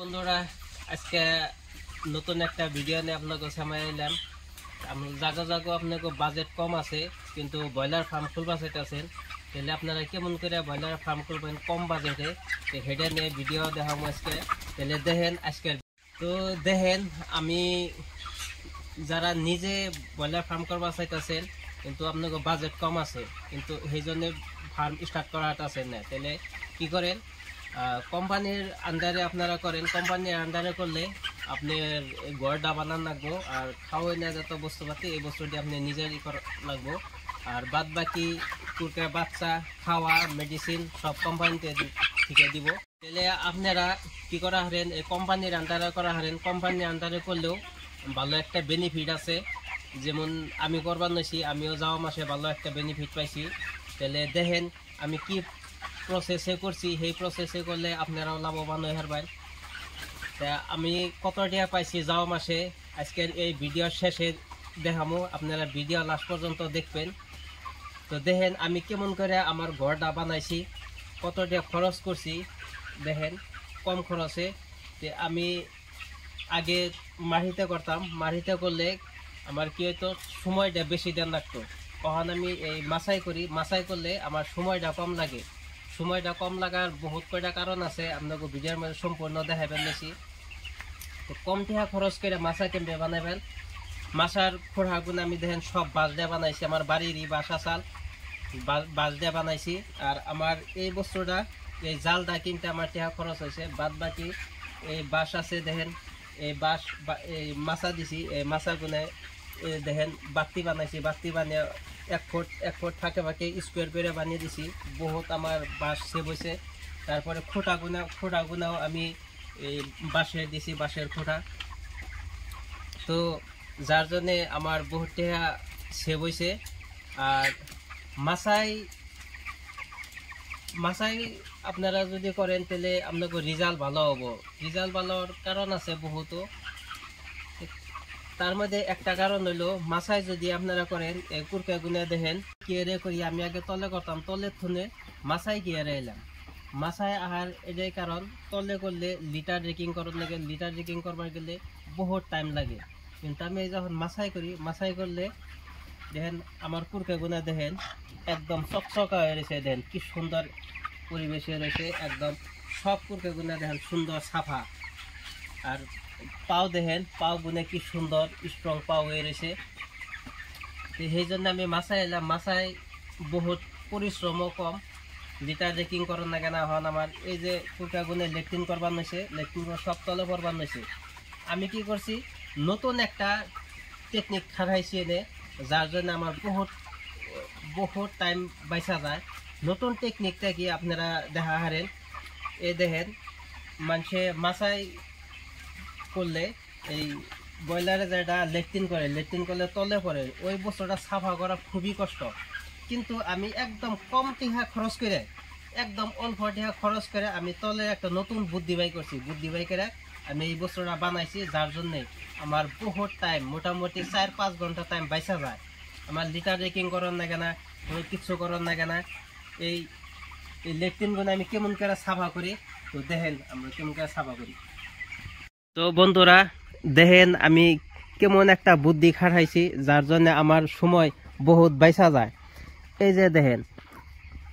বন্ধুরা আজকে নতুন একটা ভিডিও নিয়ে আপনাদের সামনে এলাম। জায়গা জায়গা আপনাকে বাজেট কম আছে কিন্তু ব্রয়লার ফার্ম খুলবা চাইতেছেন, তাহলে আপনারা কেমন করে ব্রয়লার ফার্ম করবেন কম বাজেটে, হেডে নিয়ে ভিডিও দেখাবো আজকে। তাহলে দেখেন আজকে তো দেখেন আমি যারা নিজে ব্রয়লার ফার্ম করবা চাইতেছেন কিন্তু আপনাকে বাজেট কম আছে কিন্তু সেই জন্য ফার্ম স্টার্ট করাটা আছে না, তাহলে কি করেন কোম্পানির আন্ডারে আপনারা করেন। কোম্পানির আন্ডারে করলে আপনার ঘরটা বানান লাগবো আর খাওয়াই না যত বস্তুপাতি এই বস্তুটি আপনি নিজেরই লাগবো, আর বাদ বাকি কুকুরের বাচ্চা খাওয়া মেডিসিন সব কোম্পানিতে থেকে দিব। তাহলে আপনারা কি করা হারেন এই কোম্পানির আন্ডারে করা হারেন। কোম্পানির আন্ডারে করলেও ভালো একটা বেনিফিট আছে, যেমন আমি করবার নইছি, আমিও যাওয়া মাসে ভালো একটা বেনিফিট পাইছি। তাহলে দেখেন আমি কি প্রসেসে করছি, সেই প্রসেসে করলে আপনারাও লাভবান হয়ে হারবেন। তা আমি কত টাকা পাইছি যাওয়া মাসে আজকের এই ভিডিওর শেষে দেখামো, আপনারা ভিডিও লাস্ট পর্যন্ত দেখবেন। তো দেখেন আমি কেমন করে আমার ঘরটা বানাইছি, কত টাকা খরচ করছি দেখেন কম খরচে। যে আমি আগে মাটিতে করতাম, মাটিতে করলে আমার কি হইতো সময়টা বেশি দিন লাগতো। তখন আমি এই মাছাই করি, মাছাই করলে আমার সময়টা কম লাগে। সময়টা কম লাগার বহুত কয়টা কারণ আছে, আপনাকে ভিডিওর মধ্যে সম্পূর্ণ দেখাবেন বেশি। তো কম টাকা খরচ করে মাছা কেমনে বানাবেন, মাছার খোড়াগুলো আমি দেখেন সব বাঁশ দিয়ে বানাইছি, আমার বাড়িরই বাসা চাল বাঁশ দিয়ে বানাইছি। আর আমার এই বস্তুটা এই জালটা কিনতে আমার টাকা খরচ হয়েছে, বাদ বাকি এই বাঁশ আছে দেখেন এই বাঁশ এই মাছা দিছি, এই মাছাগুলো দেখেন বাতি বানাইছি, বাতি বানিয়ে এক ফুট ফাঁকে ফাঁকে স্কোয়ার করে বানিয়ে দিছি, বহুত আমার বাঁশ সেভ হয়েছে। তারপরে খোঁটাগুনাও আমি এই বাঁশের দিছি, বাঁশের খোঁটা। তো যার জন্যে আমার বহুত টাকা সেভ হয়েছে। আর মাছাই আপনারা যদি করেন তাহলে আপনাকে রেজাল্ট ভালো হবো। রেজাল্ট ভালোর কারণ আছে বহুতো, তার মধ্যে একটা কারণ হইলো মাছাই যদি আপনারা করেন এই কুরকা গুনে দেখেন কিয়ারে করি। আমি আগে তলে করতাম, তলের থুনে মাছাই কিয়ারে এলাম। মাছাই আহার এটাই কারণ, তলে করলে লিটার রেকিং করার লাগে, লিটার রেকিং করবার গেলে বহুত টাইম লাগে। কিন্তু আমি যখন মাছাই করি, মাছাই করলে দেখেন আমার কুরকা গুনা দেখেন একদম চকচকা হয়ে রয়েছে, দেখেন কি সুন্দর পরিবেশে রয়েছে, একদম সব কুরকা গুনা দেখেন সুন্দর সাফা। আর পাও দেখেন পাও গুনে কি সুন্দর স্ট্রং পাও হয়ে রয়েছে। সেই জন্য আমি মাছাই এলাম। মাছাই বহুত পরিশ্রমও কম, লিটার রেকিং করার না কেনা হন। আমার এই যে কুরকা গুনে লেট্রিন করবার নইছে, লেট্রিন সব তলে করবার নইছে। আমি কি করছি নতুন একটা টেকনিক খাটাইছি এনে, যার জন্য আমার বহুত টাইম বাইসা যায়। নতুন টেকনিকটা কি আপনারা দেখা হারেন, এই দেখেন মানুষে মাছাই করলে এই ব্রয়লারে যেটা লেট্রিন করে, লেট্রিন করলে তলে পড়ে, ওই বস্তুটা সাফা করা খুবই কষ্ট। কিন্তু আমি একদম কম টাকা খরচ করে, একদম অল্প টাকা খরচ করে আমি তলে একটা নতুন বুদ্ধি বাই করছি। বুদ্ধি বাই করে আমি এই বস্তুটা বানাইছি, যার জন্যে আমার বহুত টাইম মোটামুটি 4-5 ঘন্টা টাইম বাইসা যায়। আমার লিটার রেকিং করার না কেনা, কোনো কিছু করার না কেনা। এই লেট্রিনগুলো আমি কেমন করে সাফা করি, তো দেখেন আমরা কেমন করে সাফা করি। তো বন্ধুরা দেখেন আমি কেমন একটা বুদ্ধি খাটাইছি, যার জন্য আমার সময় বহুত বাইসা যায়। এই যে দেখেন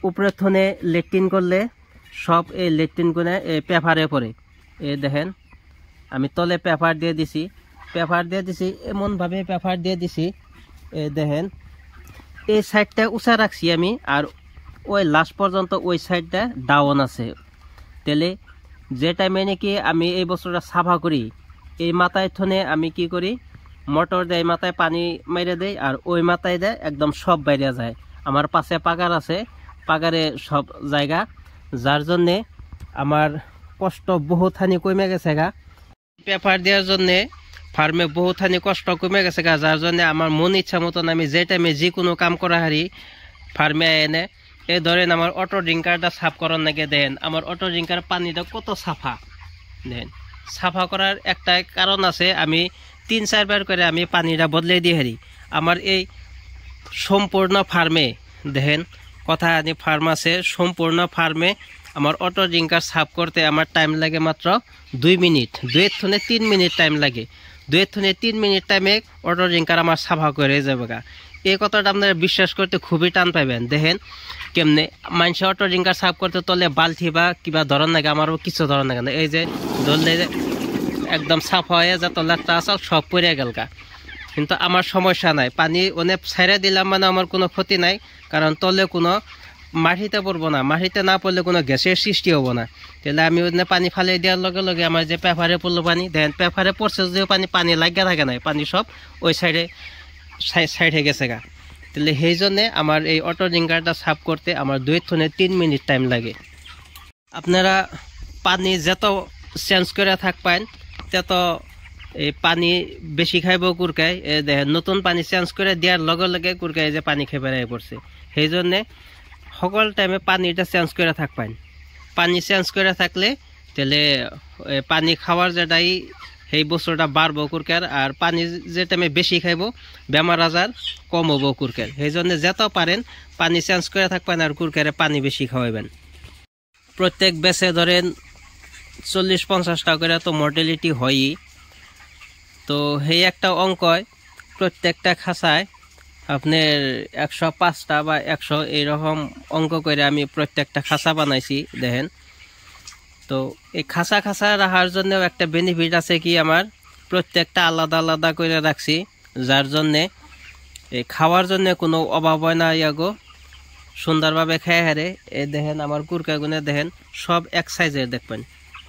উপরের থনে লেট্রিন করলে সব এই লেট্রিনগুলো এই পেপারে পড়ে। এই দেখেন আমি তলে পেপার দিয়ে দিছি, এমনভাবে পেপার দিয়ে দিছি। এই দেখেন এই সাইডটা উঁচা রাখছি আমি, আর ওই লাস্ট পর্যন্ত ওই সাইডটা ডাউন আছে। তাহলে যে টাইমে নাকি আমি এই বস্তুটা সাফা করি, এই মাথায় থনে আমি কি করি মোটর দেয়, মাথায় পানি মেরে দেয়, আর ওই মাথায় দেয় একদম সব বাইরে যায়। আমার পাশে পাগার আছে, পাগারে সব জায়গা, যার জন্যে আমার কষ্ট বহুতখানি কমে গেছে গা। পেপার দেওয়ার জন্যে ফার্মে বহুতখানি কষ্ট কমে গেছে গা, যার জন্য আমার মন ইচ্ছা মতন আমি যে টাইমে যে কোনো কাম করা হারি ফার্মে এনে। এই ধরেন আমার অটো ড্রিঙ্কারটা সাফ করার নাকি দেখেন আমার অটো ড্রিঙ্কার পানিটা কত সাফা। দেখেন সাফা করার একটা কারণ আছে, আমি 3-4 বার করে আমি পানিটা বদলে দিয়ে হারি। আমার এই সম্পূর্ণ ফার্মে দেখেন কথা আনি ফার্ম আছে, সম্পূর্ণ ফার্মে আমার অটো ড্রিঙ্কার সাফ করতে আমার টাইম লাগে মাত্র 2 মিনিট, 2 থেকে 3 মিনিট টাইম লাগে। 2 থেকে 3 মিনিট টাইমে অটো ড্রিঙ্কার আমার সাফা করে যাবে গা। এই কথাটা আপনারা বিশ্বাস করতে খুবই টান পাবেন। দেখেন কেমনে মানুষের অটো ড্রিঙ্কার সাফ করতে তলে বালতি বা কিবা ধরন লাগে, আমারও কিছু ধরন লাগে না। এই যে ধরলে একদম সাফা হয়ে যা তলারটা আসল সব পড়ে গেলকা, কিন্তু আমার সমস্যা নাই। পানি অনেক ছেড়ে দিলাম মানে আমার কোনো ক্ষতি নাই, কারণ তলে কোনো মাটিতে পড়বো না, মাটিতে না পড়লে কোনো গ্যাসের সৃষ্টি হবো না। তাহলে আমি ওখানে পানি ফালিয়ে দেওয়ার লগে লগে আমার যে পেপারে পড়লো পানি, দেখেন পেপারে পড়ছে যদিও পানি লাগিয়ে থাকে নাই, পানি সব ওই সাইডে গেছে গা। তাহলে সেই জন্যে আমার এই অটো ড্রিঙ্কারটা সাফ করতে আমার 2 থেকে 3 মিনিট টাইম লাগে। আপনারা পানি যত চেঞ্জ করে থাকবেন তত এই পানি বেশি খাইব কুরকাই। দেখেন নতুন পানি চেঞ্জ করে দেওয়ার লগে লগে কুরকাই যে পানি খেয়ে বেড়াই পড়ছে। সেই জন্যে সকল টাইমে পানিটা চেঞ্জ করে থাকবেন। পানি চেঞ্জ করে থাকলে তাহলে পানি খাওয়ার যেটাই সেই বস্তুটা বাড়বো কুরকার, আর পানি যে টাইমে বেশি খাইব বেমার আজার কম হবো কুরকার। সেই জন্য যত পারেন পানি চেঞ্জ করে থাকবেন আর কুরকারে পানি বেশি খাওয়াবেন। প্রত্যেক বেচে ধরেন 40-50 টাকা করে তো মর্টালিটি হয়ই। তো সেই একটা অঙ্কয় প্রত্যেকটা খাঁচায় আপনার 105টা বা 100 এইরকম অঙ্ক করে আমি প্রত্যেকটা খাঁচা বানাইছি। দেখেন তো এই খাঁচা রাখার জন্যও একটা বেনিফিট আছে কি, আমার প্রত্যেকটা আলাদা আলাদা করে রাখছি, যার জন্যে এই খাওয়ার জন্য কোনো অভাব হয় না। ইয়াগো সুন্দরভাবে খেয়ে হারে। এই দেখেন আমার কুরকাগুনে দেখেন সব এক সাইজের, দেখবেন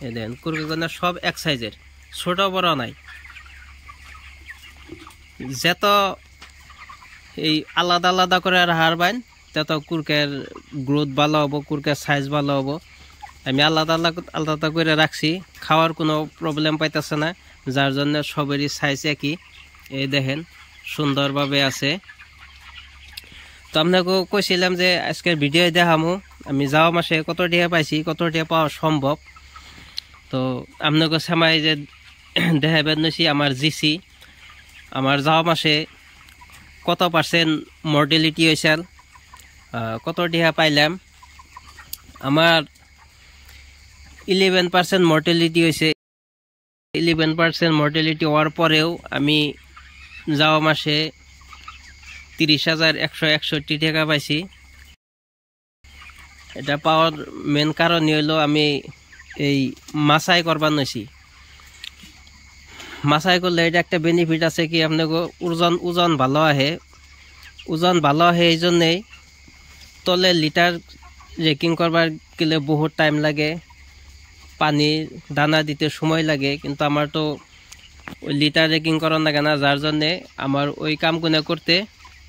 এই দেখেন কুরকাগুনে সব এক সাইজের, ছোট বড় নাই। যত এই আলাদা আলাদা করে রাখার বাইন তত কুরকের গ্রোথ ভালো হবো, কুরকের সাইজ ভালো হবো। আমি আলাদা আলাদা করে রাখছি, খাওয়ার কোনো প্রবলেম পাইতেছে না, যার জন্য সবেরই সাইজ একই। এই দেখেন সুন্দরভাবে আছে। তো আপনাকে কইছিলাম যে আজকের ভিডিও দেখামো আমি যাওয়া মাসে কত টাকা পাইছি, কত টাকা পাওয়া সম্ভব। তো আপনাকে সময় যে দেখাবেন নইছি আমার জিসি, আমার যাওয়া মাসে কত পার্সেন্ট মর্টালিটি হয়েছে, কত টাকা পাইলাম। আমার 11% মর্টালিটি হয়েছে। 11% মর্টালিটি হওয়ার পরেও আমি যাওয়া মাসে 30,161 টাকা পাইছি। এটা পাওয়ার মেন কারণই হইল আমি এই মাছাই করবার নইছি। মাছাই করলে এটা একটা বেনিফিট আছে কি, আপনাকে ওজন ভালো আহে। ওজন ভালো আহে এই জন্যেই তলে লিটার রেকিং করবার গেলে বহুত টাইম লাগে, পানি দানা দিতে সময় লাগে, কিন্তু আমার তো ওই লিটার রেকিং করার লাগে না, যার জন্যে আমার ওই কামগুলো করতে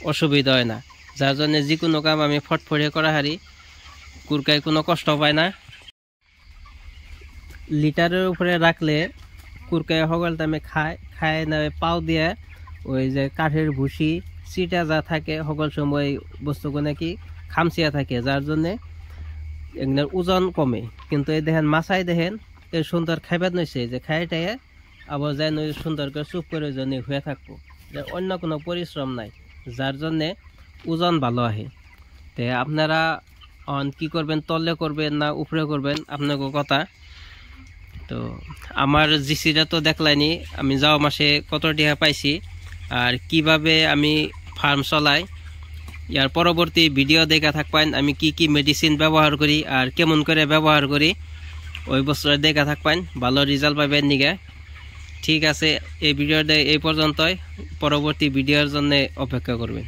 অসুবিধা হয় না। যার জন্যে যে কোনো কাম আমি ফটফটে করা হারি, কুরকায় কোনো কষ্ট পায় না। লিটারের উপরে রাখলে কুরকায় সকল টাইমে খায় না, পাও দিয়ে ওই যে কাঠের ভুসি চিটা যা থাকে সকল সময় বস্তুগুলো কি খামচিয়া থাকে, যার জন্যে এগুলোর ওজন কমে। কিন্তু এই দেখেন মাছাই দেখেন এই সুন্দর খাইবার নইছে, যে খাইটাই আবার যাই নই সুন্দর করে চুপ করে জন্য হয়ে থাকবো, অন্য কোনো পরিশ্রম নাই, যার জন্যে ওজন ভালো আহে। তো আপনারা কি করবেন, তলে করবেন না উপরে করবেন আপনাকে কথা। তো আমার জিসিটা তো দেখলাইনি আমি যাওয়া মাসে কত টাকা পাইছি আর কিভাবে আমি ফার্ম চলাই। ইয়ার পরবর্তী ভিডিও দেখা থাকবেন আমি কি কি মেডিসিন ব্যবহার করি আর কেমন করে ব্যবহার করি, ওই বছর দেখা থাকবেন, ভালো রেজাল্ট পাবেন নিগে। ঠিক আছে, এই ভিডিওটা এই পর্যন্তই, পরবর্তী ভিডিওর জন্য অপেক্ষা করবেন।